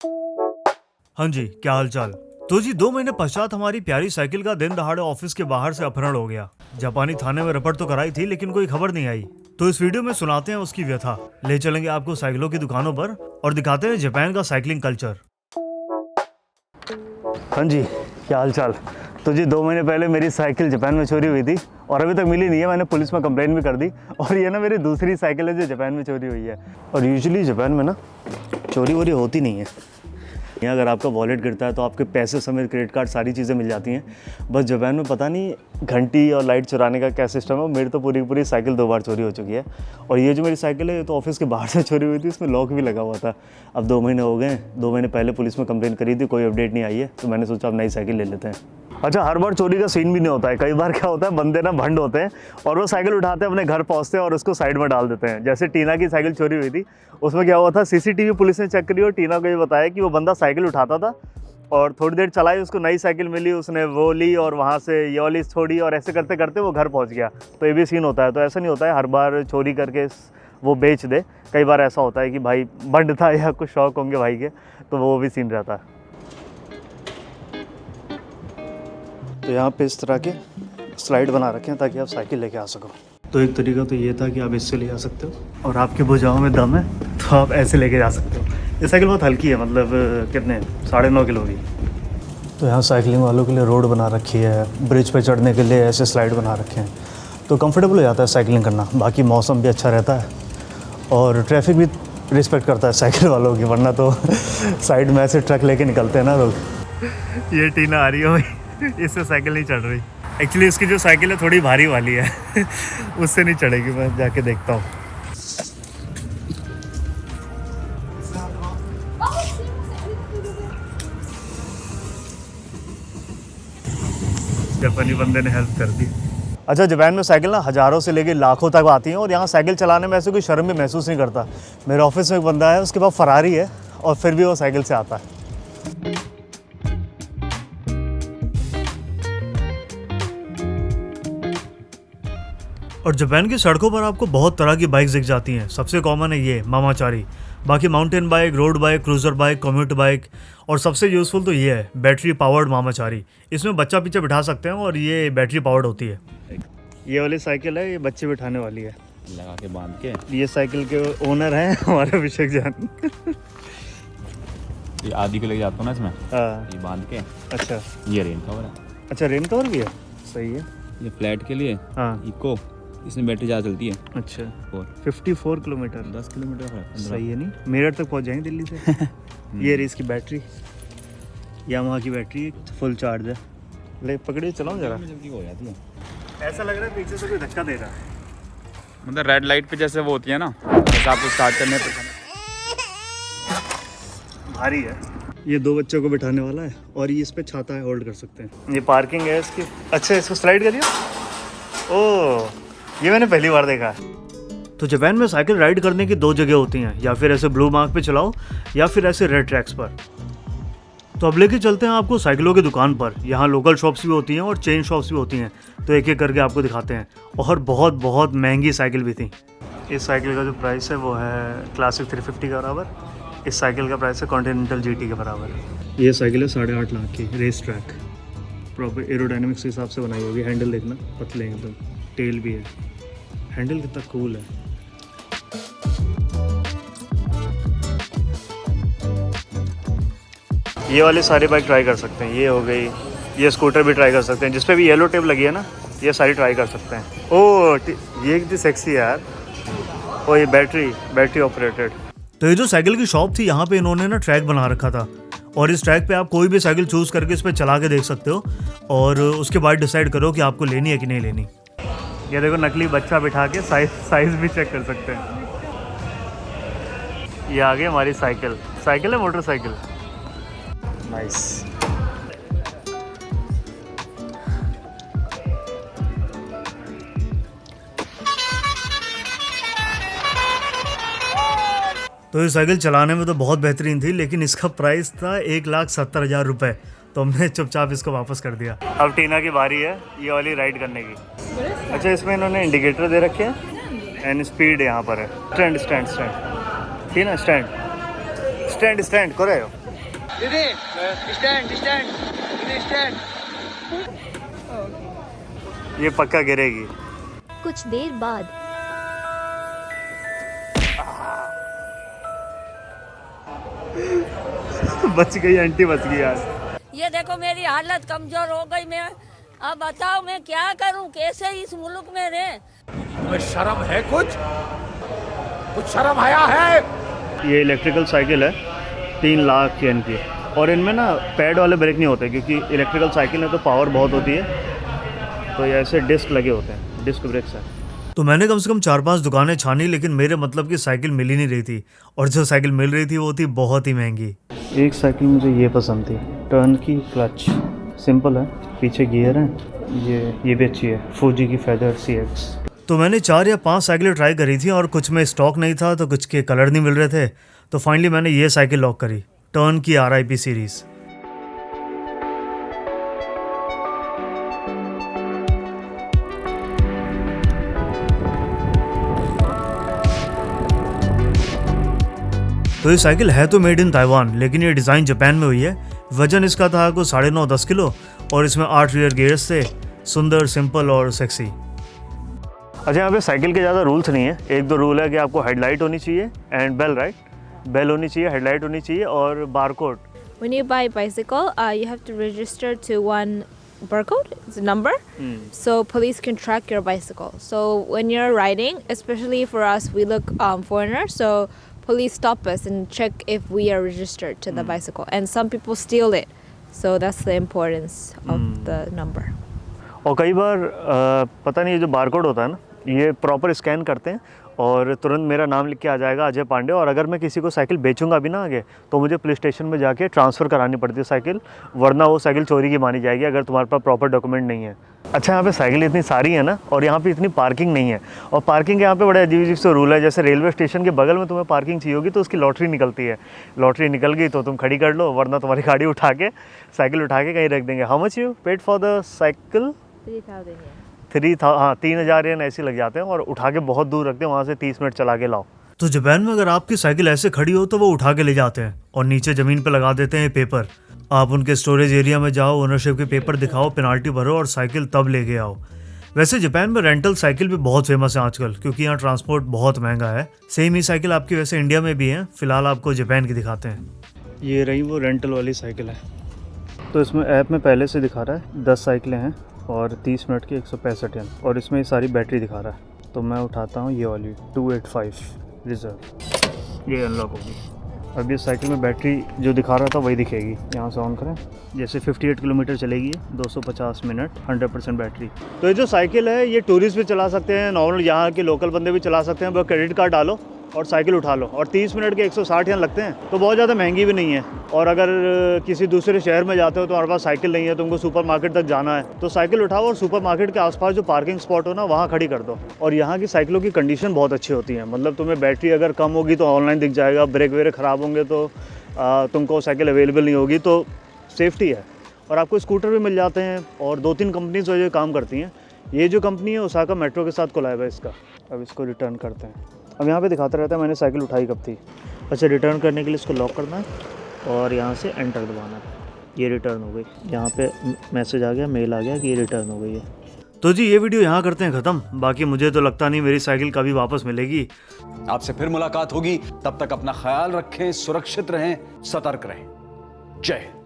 हाँ जी, क्या हाल चाल। तो जी 2 महीने पश्चात हमारी प्यारी साइकिल का दिन दहाड़े ऑफिस के बाहर से अपहरण हो गया। जापानी थाने में रिपोर्ट तो कराई थी लेकिन कोई खबर नहीं आई। तो इस वीडियो में सुनाते हैं उसकी व्यथा, ले चलेंगे आपको साइकिलों की दुकानों पर और दिखाते हैं जापान का साइकिलिंग कल्चर। हाँ जी, क्या हाल चाल। तो जी 2 महीने पहले मेरी साइकिल जापान में चोरी हुई थी और अभी तक मिली नहीं है। मैंने पुलिस में कंप्लेंट भी कर दी और ये ना मेरी दूसरी साइकिल है जो जापान में चोरी हुई है। और यूजुअली जापान में ना चोरी वोरी होती नहीं है। यहाँ अगर आपका वॉलेट गिरता है तो आपके पैसे समेत क्रेडिट कार्ड सारी चीज़ें मिल जाती हैं। बस जापान में पता नहीं घंटी और लाइट चुराने का क्या सिस्टम है। मेरी तो पूरी पूरी साइकिल 2 बार चोरी हो चुकी है। और ये जो मेरी साइकिल है ये तो ऑफिस के बाहर से चोरी हुई थी, इसमें लॉक भी लगा हुआ था। अब 2 महीने हो गए, 2 महीने पहले पुलिस में कंप्लेंट करी थी, कोई अपडेट नहीं आई है। तो मैंने सोचा अब नई साइकिल ले लेते हैं। अच्छा, हर बार चोरी का सीन भी नहीं होता है। कई बार क्या होता है, बंदे ना भंड होते हैं और वो साइकिल उठाते हैं, अपने घर पहुंचते हैं और उसको साइड में डाल देते हैं। जैसे टीना की साइकिल चोरी हुई थी, उसमें क्या हुआ था, सीसीटीवी पुलिस ने चेक करी और टीना को ये बताया कि वो बंदा साइकिल उठाता था और थोड़ी देर चलाई, उसको नई साइकिल मिली, उसने वो ली और वहाँ से ये वाली छोड़ी और ऐसे करते करते वो घर पहुँच गया। तो ये भी सीन होता है। तो ऐसा नहीं होता है हर बार चोरी करके वो बेच दे। कई बार ऐसा होता है कि भाई बंड था या कुछ शौक होंगे भाई के, तो वो भी सीन रहता है। तो यहाँ पे इस तरह के स्लाइड बना रखे हैं ताकि आप साइकिल लेके आ सको। तो एक तरीका तो ये था कि आप इससे ले आ सकते हो और आपके भुजाओं में दम है तो आप ऐसे लेके जा सकते हो। ये साइकिल बहुत हल्की है, मतलब कितने 9.5 किलो की। तो यहाँ साइकिलिंग वालों के लिए रोड बना रखी है, ब्रिज पे चढ़ने के लिए ऐसे स्लाइड बना रखे हैं, तो कंफर्टेबल हो जाता है साइकिलिंग करना। बाकी मौसम भी अच्छा रहता है और ट्रैफिक भी रिस्पेक्ट करता है साइकिल वालों की, वरना तो साइड में ऐसे ट्रक लेके निकलते हैं ना लोग। ये टीना आ रही है भाई, इससे साइकिल नहीं चढ़ रही। एक्चुअली उसकी जो साइकिल है थोड़ी भारी वाली है उससे नहीं चढ़ेगी। मैं जाके देखता हूँ। जापानी बंदे ने हेल्प कर दी। अच्छा, जापान में साइकिल ना हज़ारों से लेके लाखों तक आती हैं और यहाँ साइकिल चलाने में ऐसे कोई शर्म भी महसूस नहीं करता। मेरे ऑफिस में एक बंदा है, उसके पास फरारी है और फिर भी वो साइकिल से आता है। और जापान की सड़कों पर आपको बहुत तरह की बाइक्स दिख जाती हैं। सबसे कॉमन है ये मामाचारी, बाकी mountain bike, road bike, cruiser bike, commute bike, और सबसे यूज़फुल तो ये है बैटरी पावर्ड मामाचारी। इसमें बच्चा पीछे बिठा सकते हैं और ये बैटरी पावर्ड होती है। ये वाली साइकिल है, ये बच्चे बिठाने वाली है, लगा के बांध के। ये साइकिल के ओनर हैं हमारे अभिषेक जान। ये आदि को लेके जाता हूँ ना इसमें, हाँ, ये बांध के। अच्छा, ये रेन कवर है। अच्छा, रेन कवर भी है, सही है। ये फ्लैट के लिए हाँ, इको, इसमें बैटरी ज़्यादा चलती है। अच्छा, और 54 किलोमीटर, 10 किलोमीटर है, 15। सही है। नहीं, मेरठ तक पहुंच जाएंगे दिल्ली से। ये रही इसकी बैटरी, यामाहा की बैटरी, फुल चार्ज है। ले पकड़िए, चलाओ जरा। जल्दी हो जाती है। ऐसा लग रहा है पीछे से कोई धक्का दे रहा है। मतलब रेड लाइट पे जैसे वो होती है ना, जैसे आपको स्टार्ट करने पर। भारी है। ये 2 बच्चों को बिठाने वाला है और ये इस पे छाता है, होल्ड कर सकते हैं। ये पार्किंग है इसकी। अच्छा, इसको स्लाइड करिए। ओह, ये मैंने पहली बार देखा है। तो जापान में साइकिल राइड करने की 2 जगह होती हैं, या फिर ऐसे ब्लू मार्क पे चलाओ या फिर ऐसे रेड ट्रैक्स पर। तो अब लेके चलते हैं आपको साइकिलों की दुकान पर। यहाँ लोकल शॉप्स भी होती हैं और चेन शॉप्स भी होती हैं, तो एक एक करके आपको दिखाते हैं। और बहुत बहुत महंगी साइकिल भी थी। इस साइकिल का जो प्राइस है वो है क्लासिक 350 के बराबर। इस साइकिल का प्राइस है कॉन्टिनेंटल GT के बराबर। ये साइकिल है 8.5 लाख की, रेस ट्रैक, प्रॉपर एरोडायनेमिक्स के हिसाब से बनाई होगी। हैंडल देखना, पतले एकदम, टेल भी है। हैंडल कितना कूल है। ये वाली सारी बाइक ट्राई कर सकते हैं। ये हो गई, ये स्कूटर भी ट्राई कर सकते हैं, जिसपे भी येलो टेप लगी है ना, ये सारी ट्राई कर सकते हैं। ओह, ये कितनी सेक्सी है यार। ओ, ये बैटरी ऑपरेटेड। तो ये जो साइकिल की शॉप थी, यहाँ पे इन्होंने ना ट्रैक बना रखा था और इस ट्रैक पे आप कोई भी साइकिल चूज़ करके इस पर चला के देख सकते हो और उसके बाद डिसाइड करो कि आपको लेनी है कि नहीं लेनी। ये देखो, नकली बच्चा बिठा के साइज भी चेक कर सकते हैं। ये आगे हमारी साइकिल है, मोटरसाइकिल। नाइस। तो ये साइकिल चलाने में तो बहुत बेहतरीन थी, लेकिन इसका प्राइस था 1,70,000 रुपये। तो हमने चुपचाप इसको वापस कर दिया। अब टीना की बारी है ये वाली राइड करने की। अच्छा, इसमें इन्होंने इंडिकेटर दे रखे हैं एंड स्पीड यहाँ पर है। स्टैंड ठीक है ना, स्टैंड करे हो। दीदी स्टैंड स्टैंड दीदी स्टैंड। ये पक्का गिरेगी। कुछ देर बाद बच गई आंटी, बच गई यार। ये देखो मेरी हालत कमजोर हो गई। मैं अब बताओ मैं क्या करूं, कैसे इस मुल्क में रहे। तुम्हें शर्म है? कुछ शर्म आया है? ये इलेक्ट्रिकल साइकिल है 3 लाख की इनकी, और इनमें ना पैड वाले ब्रेक नहीं होते क्योंकि इलेक्ट्रिकल साइकिल में तो पावर बहुत होती है, तो ये ऐसे डिस्क लगे होते हैं, डिस्क ब्रेक्स है। तो मैंने कम से कम 4-5 दुकानें छानी, लेकिन मेरे मतलब की साइकिल मिल ही नहीं रही थी, और जो साइकिल मिल रही थी वो थी बहुत ही महंगी। एक साइकिल मुझे ये पसंद थी, टर्न की क्लच, सिंपल है, पीछे गियर है, ये भी अच्छी है, फूजी की फेदर CX। तो मैंने 4 या 5 साइकिलें ट्राई करी थी और कुछ में स्टॉक नहीं था तो कुछ के कलर नहीं मिल रहे थे, तो फाइनली मैंने ये साइकिल लॉक करी, टर्न की RIP सीरीज़। तो ये साइकिल है तो मेड इन ताइवान, लेकिन ये डिज़ाइन जापान में हुई है। वजन इसका था कुछ 9.5-10 किलो, और इसमें 8 रियर गियर्स थे, सुंदर, सिंपल और सेक्सी। अच्छा, यहाँ पे साइकिल के ज़्यादा रूल्स नहीं है। 1-2 रूल है कि आपको हेडलाइट होनी चाहिए एंड बेल, राइट, बेल होनी चाहिए, हेडलाइट होनी चाहिए और barcode. When you buy a bicycle, you have to register to one barcode, it's a number, so police can track your bicycle. So when you're riding, especially for us, we look foreigners, so police stop us and check if we are registered to the bicycle. And some people steal it, so that's the importance of the number. और कई बार पता नहीं, ये जो barcode होता है ना, ये प्रॉपर स्कैन करते हैं और तुरंत मेरा नाम लिख के आ जाएगा, अजय पांडे। और अगर मैं किसी को साइकिल बेचूंगा भी ना आगे, तो मुझे पुलिस स्टेशन में जाके ट्रांसफ़र करानी पड़ती है साइकिल, वरना वो साइकिल चोरी की मानी जाएगी अगर तुम्हारे पास प्रॉपर डॉक्यूमेंट नहीं है। अच्छा, यहाँ पे साइकिल इतनी सारी है ना, और यहाँ पे इतनी पार्किंग नहीं है, और पार्किंग के यहाँ पे बड़े अजीब से रूल है। जैसे रेलवे स्टेशन के बगल में तुम्हें पार्किंग चाहिए होगी तो उसकी लॉटरी निकलती है, लॉटरी निकल गई तो तुम खड़ी कर लो, वरना तुम्हारी गाड़ी उठा के, साइकिल उठा के कहीं रख देंगे। How much you paid for the cycle? 3,000 येन ऐसे लग जाते हैं, और उठा के बहुत दूर रखते हैं, वहाँ से 30 मिनट चला के लाओ। तो जापान में अगर आपकी साइकिल ऐसे खड़ी हो तो वो उठा के ले जाते हैं और नीचे ज़मीन पे लगा देते हैं पेपर। आप उनके स्टोरेज एरिया में जाओ, ओनरशिप के पेपर दिखाओ, पेनाल्टी भरो और साइकिल तब लेके आओ। वैसे जापान में रेंटल साइकिल भी बहुत फेमस है आजकल, क्योंकि यहाँ ट्रांसपोर्ट बहुत महंगा है। सेम ही साइकिल आपकी वैसे इंडिया में भी है, फिलहाल आपको जापान की दिखाते हैं। ये रही वो रेंटल वाली साइकिल है। तो इसमें ऐप में पहले से दिखा रहा है 10 साइकिलें हैं और 30 मिनट की 165 येन, और इसमें सारी बैटरी दिखा रहा है। तो मैं उठाता हूँ ये वाली 285 रिजर्व, ये अनलॉक होगी। अब ये साइकिल में बैटरी जो दिखा रहा था वही दिखेगी। यहाँ से ऑन करें, जैसे 58 किलोमीटर चलेगी, 250 मिनट, 100% बैटरी। तो ये जो साइकिल है ये टूरिस्ट भी चला सकते हैं, नॉर्मल यहाँ के लोकल बंदे भी चला सकते हैं। बस क्रेडिट कार्ड डालो और साइकिल उठा लो, और 30 मिनट के 160 येन लगते हैं, तो बहुत ज़्यादा महंगी भी नहीं है। और अगर किसी दूसरे शहर में जाते हो तो हमारे पास साइकिल नहीं है, तुमको सुपरमार्केट तक जाना है, तो साइकिल उठाओ और सुपरमार्केट के आसपास जो पार्किंग स्पॉट हो ना, वहाँ खड़ी कर दो। और यहाँ की साइकिलों की कंडीशन बहुत अच्छी होती है, मतलब तुम्हें बैटरी अगर कम होगी तो ऑनलाइन दिख जाएगा, ब्रेक वेरे ख़राब होंगे तो तुमको साइकिल अवेलेबल नहीं होगी, तो सेफ्टी है। और आपको स्कूटर भी मिल जाते हैं, और 2-3 कंपनीज जो काम करती हैं। ये जो कंपनी है ओसाका मेट्रो के साथ कोलैब है इसका। अब इसको रिटर्न करते हैं। अब यहाँ पे दिखाता रहता है मैंने साइकिल उठाई कब थी। अच्छा, रिटर्न करने के लिए इसको लॉक करना है और यहाँ से एंटर दबाना है, ये रिटर्न हो गई। यहाँ पे मैसेज आ गया, मेल आ गया कि ये रिटर्न हो गई है। तो जी ये वीडियो यहाँ करते हैं ख़त्म। बाकी मुझे तो लगता नहीं मेरी साइकिल कभी वापस मिलेगी। आपसे फिर मुलाकात होगी, तब तक अपना ख्याल रखें, सुरक्षित रहें, सतर्क रहें। जय हिंद।